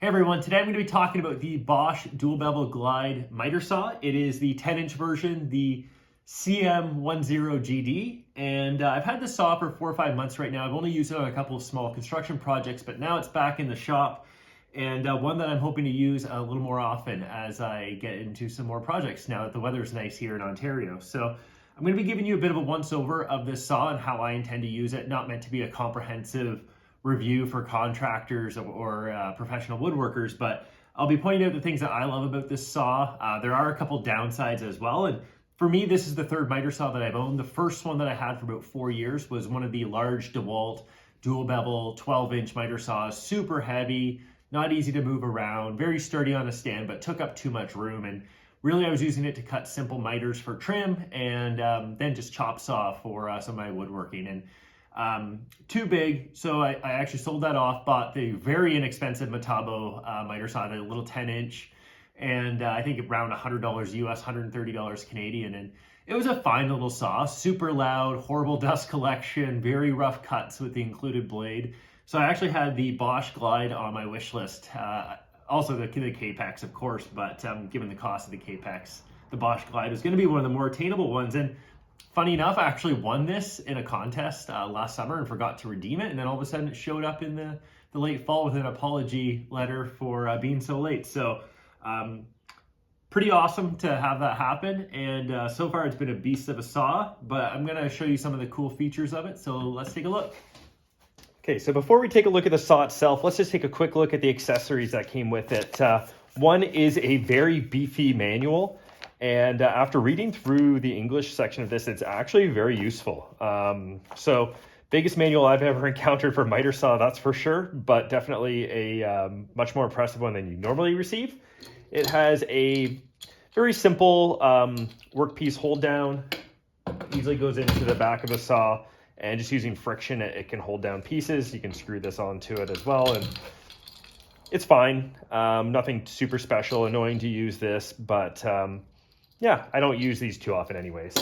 Hey everyone, today I'm going to be talking about the Bosch Dual-Bevel Glide Mitre Saw. It is the 10-inch version, the CM10GD, and I've had this saw for 4 or 5 months right now. I've only used it on a couple of small construction projects, but now it's back in the shop, and one that I'm hoping to use a little more often as I get into some more projects now that the weather's nice here in Ontario. So I'm going to be giving you a bit of a once-over of this saw and how I intend to use it. Not meant to be a comprehensive review for contractors or professional woodworkers, but I'll be pointing out the things that I love about this saw. There are a couple downsides as well, and for me, this is the third miter saw that I've owned. The first one that I had for about 4 years was one of the large DeWalt dual bevel 12-inch miter saws, super heavy, not easy to move around, very sturdy on a stand, but took up too much room. And really, I was using it to cut simple miters for trim and then just chop saw for some of my woodworking. And too big, so I actually sold that off, bought the very inexpensive Metabo miter saw, the little 10-inch, and I think around $100 US, $130 Canadian, and it was a fine little saw, super loud, horrible dust collection, very rough cuts with the included blade. So I actually had the Bosch Glide on my wish list, also the Capex, of course, but given the cost of the Capex, the Bosch Glide was going to be one of the more attainable ones. And funny enough, I actually won this in a contest last summer and forgot to redeem it. And then all of a sudden it showed up in the late fall with an apology letter for being so late. So pretty awesome to have that happen. And so far it's been a beast of a saw, but I'm going to show you some of the cool features of it. So let's take a look. Okay, so before we take a look at the saw itself, let's just take a quick look at the accessories that came with it. One is a very beefy manual. And after reading through the English section of this, it's actually very useful. So biggest manual I've ever encountered for miter saw, that's for sure, but definitely a much more impressive one than you normally receive. It has a very simple workpiece hold down, easily goes into the back of the saw, and just using friction, it can hold down pieces. You can screw this onto it as well, and it's fine. Nothing super special, annoying to use this, but yeah, I don't use these too often anyways.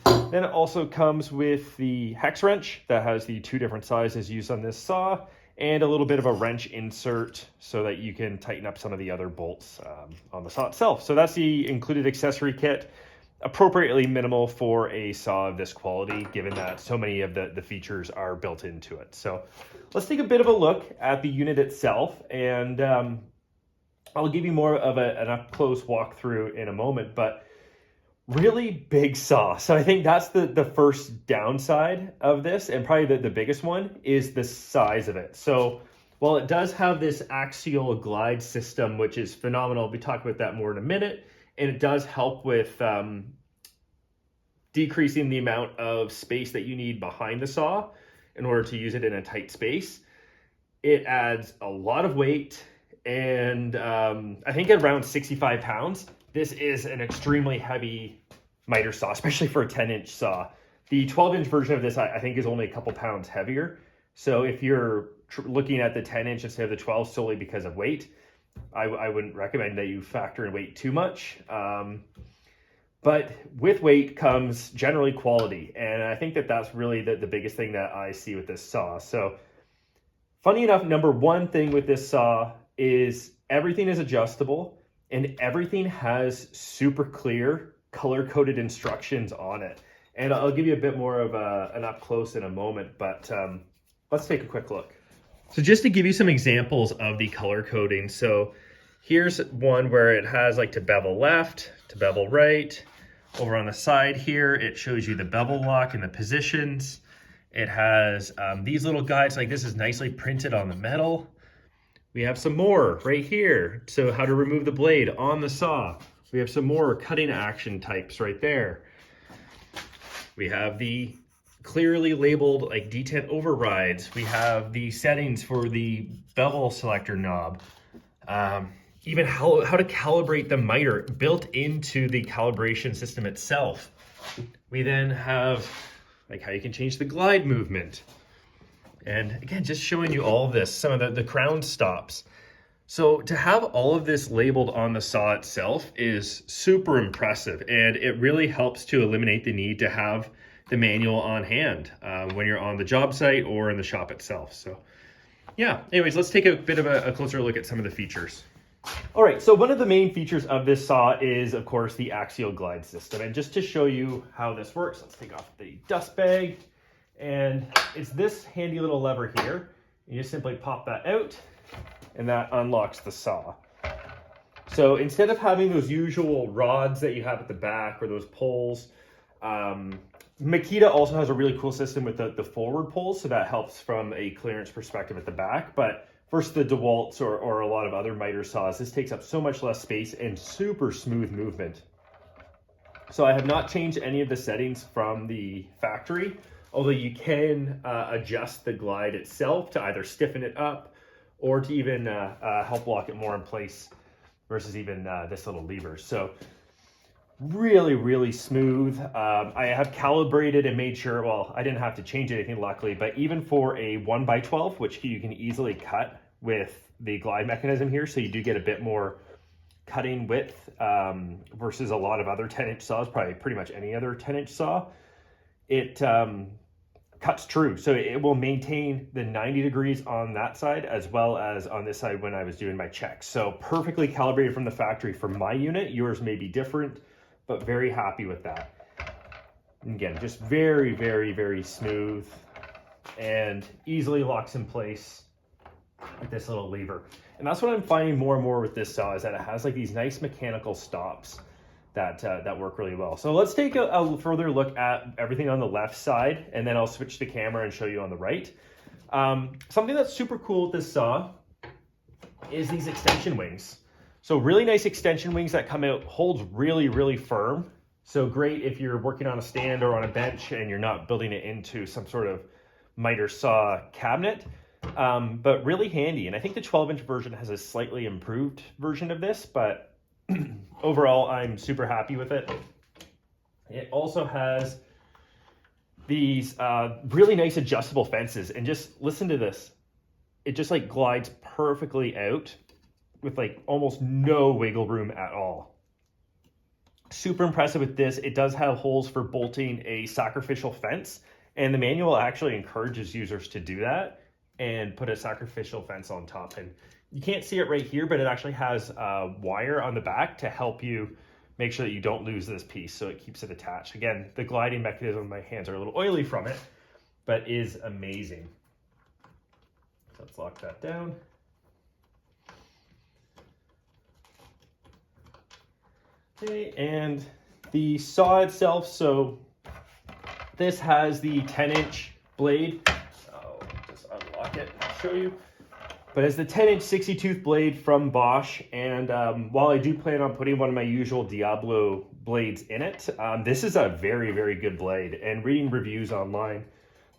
Then it also comes with the hex wrench that has the 2 different sizes used on this saw and a little bit of a wrench insert so that you can tighten up some of the other bolts on the saw itself. So that's the included accessory kit, appropriately minimal for a saw of this quality, given that so many of the features are built into it. So let's take a bit of a look at the unit itself, and I'll give you more of an up-close walkthrough in a moment, but really big saw. So I think that's the first downside of this, and probably the biggest one is the size of it. So while it does have this axial glide system, which is phenomenal, we'll talk about that more in a minute, and it does help with decreasing the amount of space that you need behind the saw in order to use it in a tight space. It adds a lot of weight, and I think at around 65 pounds, this is an extremely heavy miter saw, especially for a 10-inch saw. The 12-inch version of this, I think, is only a couple pounds heavier. So if you're looking at the 10-inch instead of the 12 solely because of weight, I wouldn't recommend that you factor in weight too much. But with weight comes generally quality. And I think that that's really the biggest thing that I see with this saw. So funny enough, number one thing with this saw is everything is adjustable. And everything has super clear color-coded instructions on it. And I'll give you a bit more of an up-close in a moment, but let's take a quick look. So just to give you some examples of the color coding. So here's one where it has like to bevel left, to bevel right. Over on the side here, it shows you the bevel lock and the positions. It has these little guides, like this is nicely printed on the metal. We have some more right here. So how to remove the blade on the saw. We have some more cutting action types right there. We have the clearly labeled like detent overrides. We have the settings for the bevel selector knob. Even how to calibrate the miter built into the calibration system itself. We then have like how you can change the glide movement. And again, just showing you all of this, some of the crown stops. So to have all of this labeled on the saw itself is super impressive, and it really helps to eliminate the need to have the manual on hand when you're on the job site or in the shop itself. So yeah, anyways, let's take a bit of a closer look at some of the features. All right, so one of the main features of this saw is, of course, the axial glide system. And just to show you how this works, let's take off the dust bag. And it's this handy little lever here. You just simply pop that out, and that unlocks the saw. So instead of having those usual rods that you have at the back or those poles, Makita also has a really cool system with the forward pulls, so that helps from a clearance perspective at the back. But versus the DeWalt's or a lot of other miter saws, this takes up so much less space and super smooth movement. So I have not changed any of the settings from the factory, although you can adjust the glide itself to either stiffen it up or to even help lock it more in place versus even this little lever. So really, really smooth. I have calibrated and made sure, well, I didn't have to change anything luckily, but even for a 1x12, which you can easily cut with the glide mechanism here, so you do get a bit more cutting width versus a lot of other 10-inch saws, probably pretty much any other 10-inch saw. It cuts true, so it will maintain the 90 degrees on that side as well as on this side when I was doing my checks. So perfectly calibrated from the factory for my unit. Yours may be different, but very happy with that. And again, just very, very, very smooth and easily locks in place with this little lever. And that's what I'm finding more and more with this saw, is that it has like these nice mechanical stops that work really well. So let's take a further look at everything on the left side, and then I'll switch the camera and show you on the right. Something that's super cool with this saw is these extension wings. So really nice extension wings that come out, holds really, really firm. So great if you're working on a stand or on a bench and you're not building it into some sort of miter saw cabinet, but really handy. And I think the 12-inch version has a slightly improved version of this, but overall, I'm super happy with it. It also has these really nice adjustable fences, and just listen to this. It just like glides perfectly out with like almost no wiggle room at all. Super impressive with this. It does have holes for bolting a sacrificial fence, and the manual actually encourages users to do that and put a sacrificial fence on top. And you can't see it right here, but it actually has a wire on the back to help you make sure that you don't lose this piece, so it keeps it attached. Again, the gliding mechanism, my hands are a little oily from it, but is amazing. So let's lock that down. Okay, and the saw itself, so this has the 10-inch blade. I'll just unlock it and show you. But it's the 10-inch 60-tooth blade from Bosch, and while I do plan on putting one of my usual Diablo blades in it, this is a very, very good blade. And reading reviews online,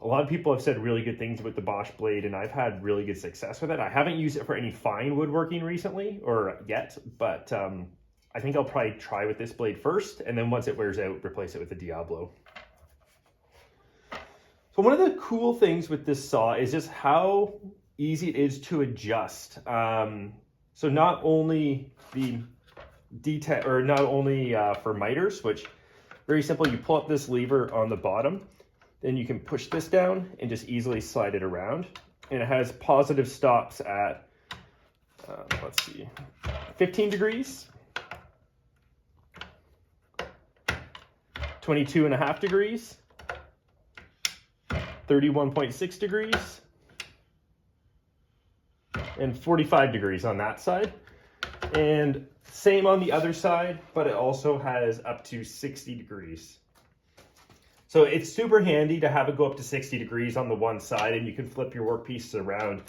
a lot of people have said really good things about the Bosch blade, and I've had really good success with it. I haven't used it for any fine woodworking recently, or yet, but I think I'll probably try with this blade first, and then once it wears out, replace it with the Diablo. So one of the cool things with this saw is just how easy it is to adjust. So not only the detail, or not only for miters, which very simple, you pull up this lever on the bottom, then you can push this down and just easily slide it around. And it has positive stops at, let's see, 15 degrees, 22.5 degrees, 31.6 degrees, and 45 degrees on that side. And same on the other side, but it also has up to 60 degrees. So it's super handy to have it go up to 60 degrees on the one side, and you can flip your workpieces around.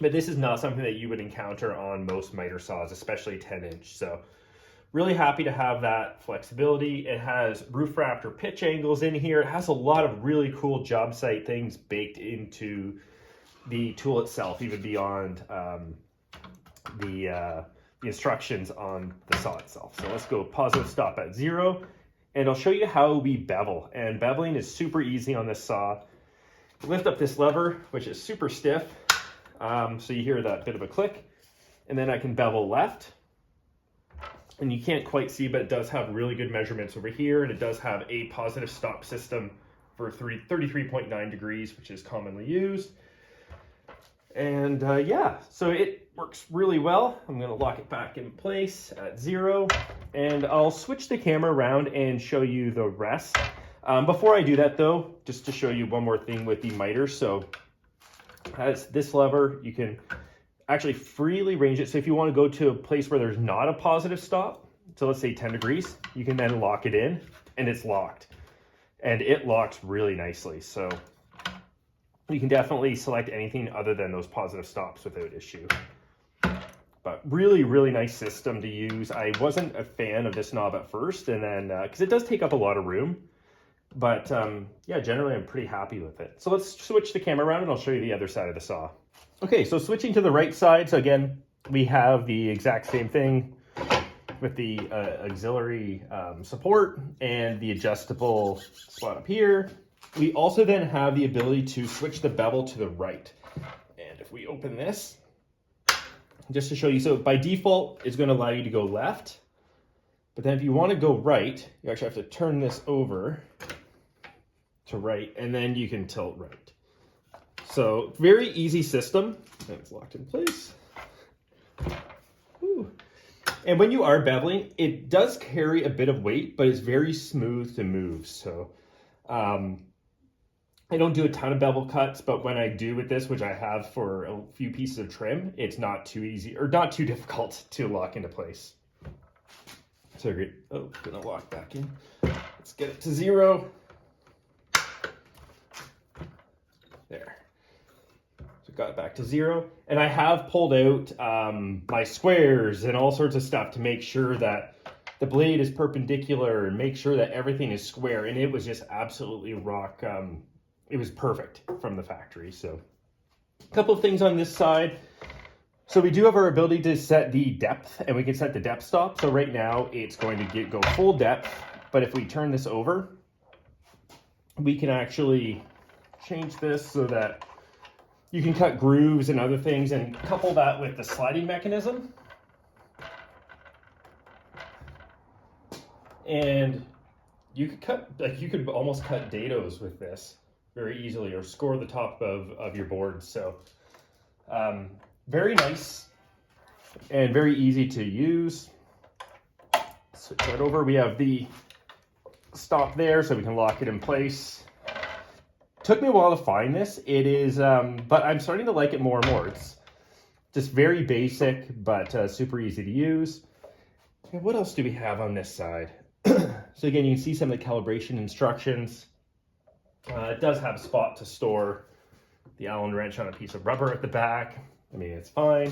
But this is not something that you would encounter on most miter saws, especially 10-inch. So really happy to have that flexibility. It has roof raft or pitch angles in here. It has a lot of really cool job site things baked into the tool itself, even beyond the instructions on the saw itself. So let's go positive stop at 0, and I'll show you how we bevel. And beveling is super easy on this saw. Lift up this lever, which is super stiff, so you hear that bit of a click, and then I can bevel left. And you can't quite see, but it does have really good measurements over here, and it does have a positive stop system for 33.9 degrees, which is commonly used. And yeah, so it works really well. I'm gonna lock it back in place at 0, and I'll switch the camera around and show you the rest. Before I do that though, just to show you one more thing with the miter. So as this lever, you can actually freely range it. So if you want to go to a place where there's not a positive stop, so let's say 10 degrees, you can then lock it in and it's locked. And it locks really nicely. So you can definitely select anything other than those positive stops without issue. But really, really nice system to use. I wasn't a fan of this knob at first, and then because it does take up a lot of room. But yeah, generally I'm pretty happy with it. So let's switch the camera around and I'll show you the other side of the saw. Okay, so switching to the right side. So again, we have the exact same thing with the auxiliary support and the adjustable slot up here. We also then have the ability to switch the bevel to the right. And if we open this, just to show you, so by default, it's going to allow you to go left. But then if you want to go right, you actually have to turn this over to right, and then you can tilt right. So very easy system. And it's locked in place. Ooh. And when you are beveling, it does carry a bit of weight, but it's very smooth to move. So I don't do a ton of bevel cuts, but when I do with this, which I have for a few pieces of trim, it's not too easy or not too difficult to lock into place. So great. Oh, gonna lock back in. Let's get it to 0. There. So got it back to 0. And I have pulled out my squares and all sorts of stuff to make sure that the blade is perpendicular and make sure that everything is square. And it was just absolutely rock. It was perfect from the factory. So a couple of things on this side. So we do have our ability to set the depth, and we can set the depth stop. So right now it's going to go full depth, but if we turn this over, we can actually change this so that you can cut grooves and other things, and couple that with the sliding mechanism. And you could cut, like you could almost cut dados with this very easily, or score the top of your board. So very nice and very easy to use. Switch that over. We have the stop there so we can lock it in place. Took me a while to find this. It is, but I'm starting to like it more and more. It's just very basic, but super easy to use. And what else do we have on this side? So again, you can see some of the calibration instructions. It does have a spot to store the Allen wrench on a piece of rubber at the back. I mean, it's fine.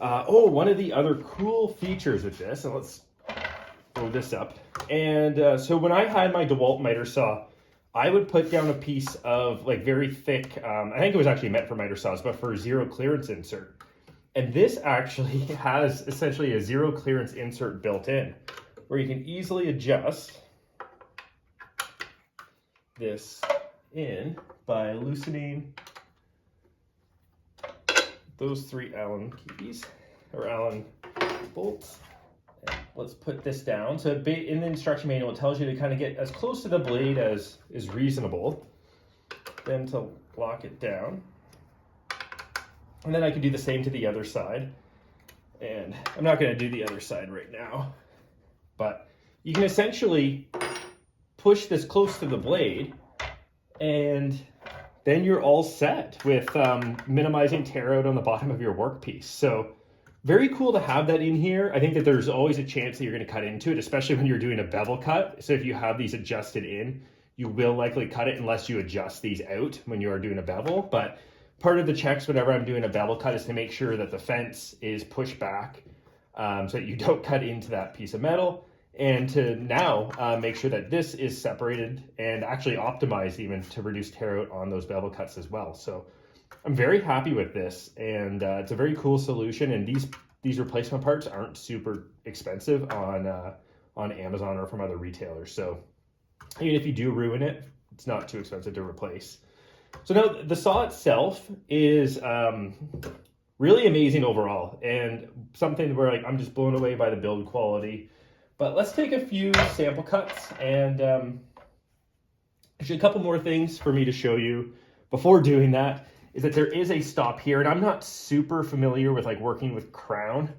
Oh, one of the other cool features with this, and let's throw this up. And so when I had my DeWalt miter saw, I would put down a piece of like very thick, I think it was actually meant for miter saws, but for zero clearance insert. And this actually has essentially a zero clearance insert built in, where you can easily adjust this in by loosening those 3 Allen keys or Allen bolts. And let's put this down. So in the instruction manual, it tells you to kind of get as close to the blade as is reasonable, then to lock it down. And then I can do the same to the other side. And I'm not going to do the other side right now, but you can essentially push this close to the blade, and then you're all set with minimizing tear out on the bottom of your workpiece. So very cool to have that in here. I think that there's always a chance that you're going to cut into it, especially when you're doing a bevel cut. So if you have these adjusted in, you will likely cut it unless you adjust these out when you are doing a bevel. But part of the checks whenever I'm doing a bevel cut is to make sure that the fence is pushed back so that you don't cut into that piece of metal. And to now make sure that this is separated and actually optimized even to reduce tear out on those bevel cuts as well. So I'm very happy with this, and it's a very cool solution. And these replacement parts aren't super expensive on Amazon or from other retailers. So even if you do ruin it, it's not too expensive to replace. So now the saw itself is really amazing overall, and something where like I'm just blown away by the build quality. But let's take a few sample cuts, and actually a couple more things for me to show you before doing that is that there is a stop here, and I'm not super familiar with like working with crown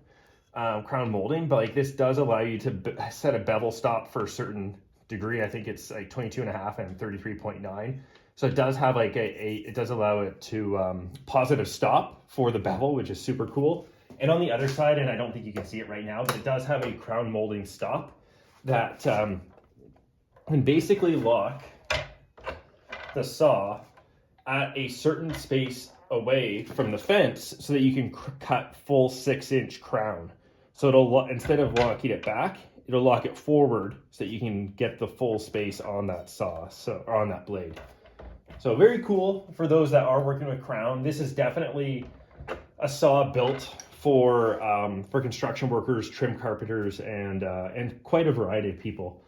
molding, but like this does allow you to set a bevel stop for a certain degree. I think it's like 22.5 and 33.9. So it does have like it does allow it to positive stop for the bevel, which is super cool. And on the other side, and I don't think you can see it right now, but it does have a crown molding stop that can basically lock the saw at a certain space away from the fence so that you can cut full 6-inch crown. So it'll, instead of locking it back, it'll lock it forward so that you can get the full space on that saw, or on that blade. So very cool for those that are working with crown. This is definitely a saw built for construction workers, trim carpenters, and quite a variety of people.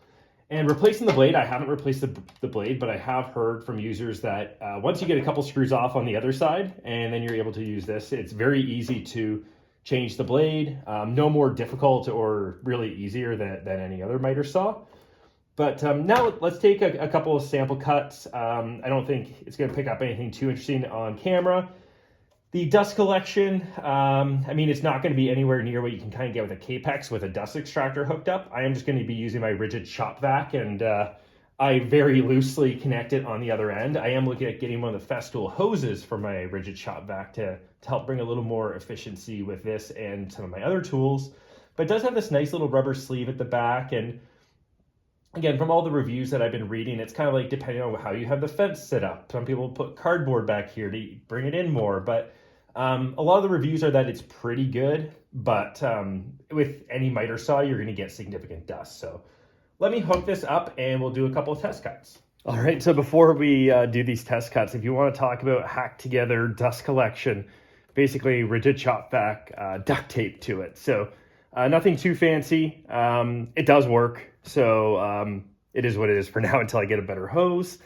And replacing the blade, I haven't replaced the blade, but I have heard from users that once you get a couple screws off on the other side, and then you're able to use this, it's very easy to change the blade. No more difficult or really easier than any other miter saw. But now let's take a couple of sample cuts. I don't think it's going to pick up anything too interesting on camera. The dust collection, I mean, it's not going to be anywhere near what you can kind of get with a Capex with a dust extractor hooked up. I am just going to be using my rigid shop vac, and I very loosely connect it on the other end. I am looking at getting one of the Festool hoses for my rigid shop vac to help bring a little more efficiency with this and some of my other tools. But it does have this nice little rubber sleeve at the back, and again, from all the reviews that I've been reading, it's kind of like depending on how you have the fence set up. Some people put cardboard back here to bring it in more, but a lot of the reviews are that it's pretty good, but with any miter saw, you're going to get significant dust. So let me hook this up and we'll do a couple of test cuts. All right, so before we do these test cuts, if you want to talk about hack together dust collection, basically rigid shop vac, duct tape to it. So nothing too fancy. It does work. So it is what it is for now until I get a better hose.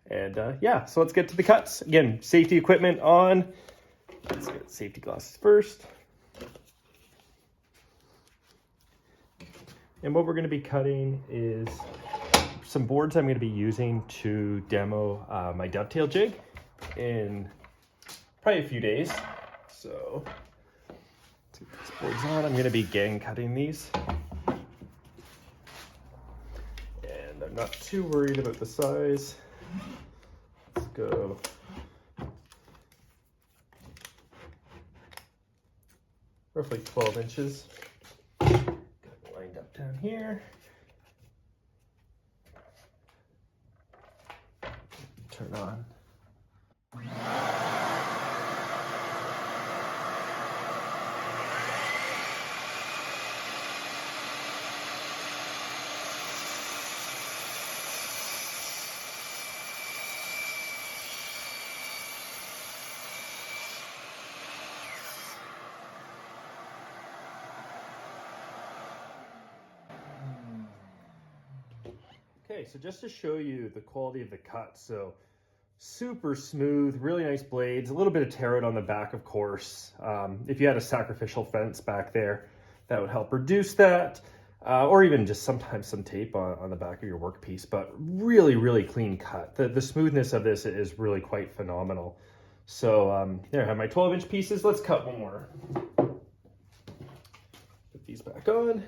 And yeah, so let's get to the cuts. Again, safety equipment on. Let's get safety glasses first. And what we're going to be cutting is some boards I'm going to be using to demo my dovetail jig in probably a few days. So let's get these boards on. I'm going to be gang cutting these. And I'm not too worried about the size. Let's go. Roughly 12 inches. Got it lined up down here. Turn on. Okay, so just to show you the quality of the cut, so super smooth, really nice blades, a little bit of tear out on the back, of course. If you had a sacrificial fence back there, that would help reduce that, or even just sometimes some tape on the back of your workpiece, but really, really clean cut. The smoothness of this is really quite phenomenal. So there, I have my 12-inch pieces. Let's cut one more. Put these back on,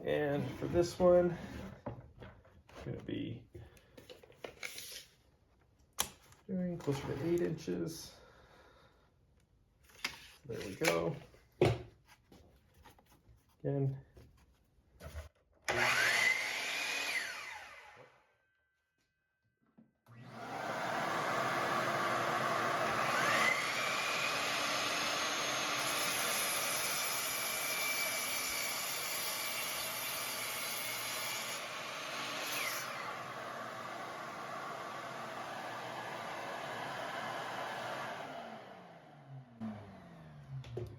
and for this one, going to be doing closer to 8 inches. There we go. Again.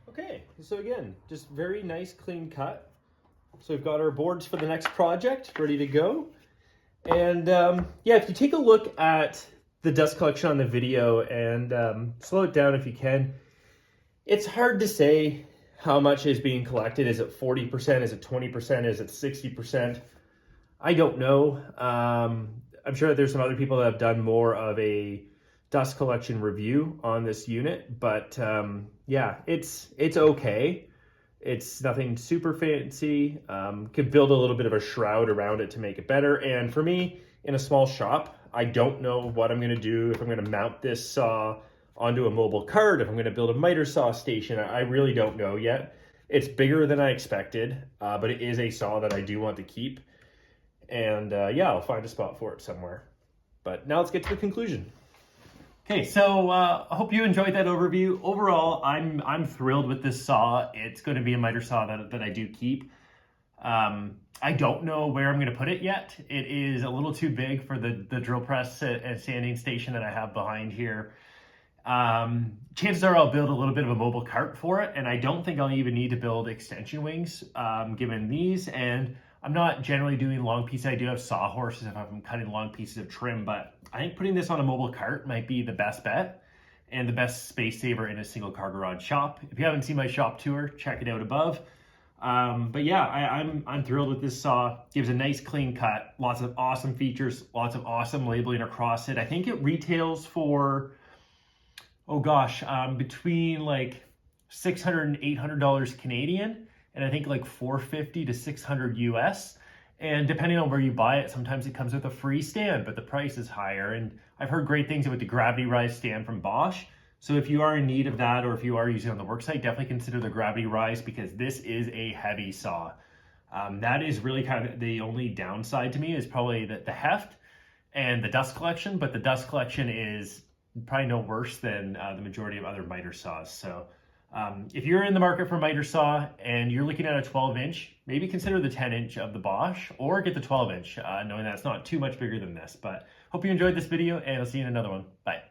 Okay, so again, just very nice clean cut. So we've got our boards for the next project ready to go. And yeah, if you take a look at the dust collection on the video and slow it down if you can, it's hard to say how much is being collected. Is it 40%? Is it 20%? Is it 60%? I don't know. I'm sure that there's some other people that have done more of a dust collection review on this unit, but yeah, it's okay. It's nothing super fancy. Could build a little bit of a shroud around it to make it better. And for me, in a small shop, I don't know what I'm gonna do, if I'm gonna mount this saw onto a mobile cart, if I'm gonna build a miter saw station. I really don't know yet. It's bigger than I expected, but it is a saw that I do want to keep. And yeah, I'll find a spot for it somewhere. But now let's get to the conclusion. Okay, so I hope you enjoyed that overview. Overall, I'm thrilled with this saw. It's going to be a miter saw that I do keep. I don't know where I'm going to put it yet. It is a little too big for the drill press and sanding station that I have behind here. Chances are I'll build a little bit of a mobile cart for it, and I don't think I'll even need to build extension wings given these. And I'm not generally doing long pieces. I do have sawhorses if I'm cutting long pieces of trim, but I think putting this on a mobile cart might be the best bet and the best space saver in a single car garage shop. If you haven't seen my shop tour, check it out above. But yeah, I'm thrilled with this saw. Gives a nice clean cut, lots of awesome features, lots of awesome labeling across it. I think it retails for, oh gosh, between like $600 and $800 Canadian. And I think like $450 to $600 US. And depending on where you buy it, sometimes it comes with a free stand, but the price is higher. And I've heard great things about the Gravity Rise stand from Bosch. So if you are in need of that, or if you are using it on the worksite, definitely consider the Gravity Rise, because this is a heavy saw. That is really kind of the only downside to me, is probably the heft and the dust collection, but the dust collection is probably no worse than the majority of other miter saws. So if you're in the market for a miter saw and you're looking at a 12-inch, maybe consider the 10-inch of the Bosch, or get the 12-inch, knowing that it's not too much bigger than this. But hope you enjoyed this video, and I'll see you in another one. Bye.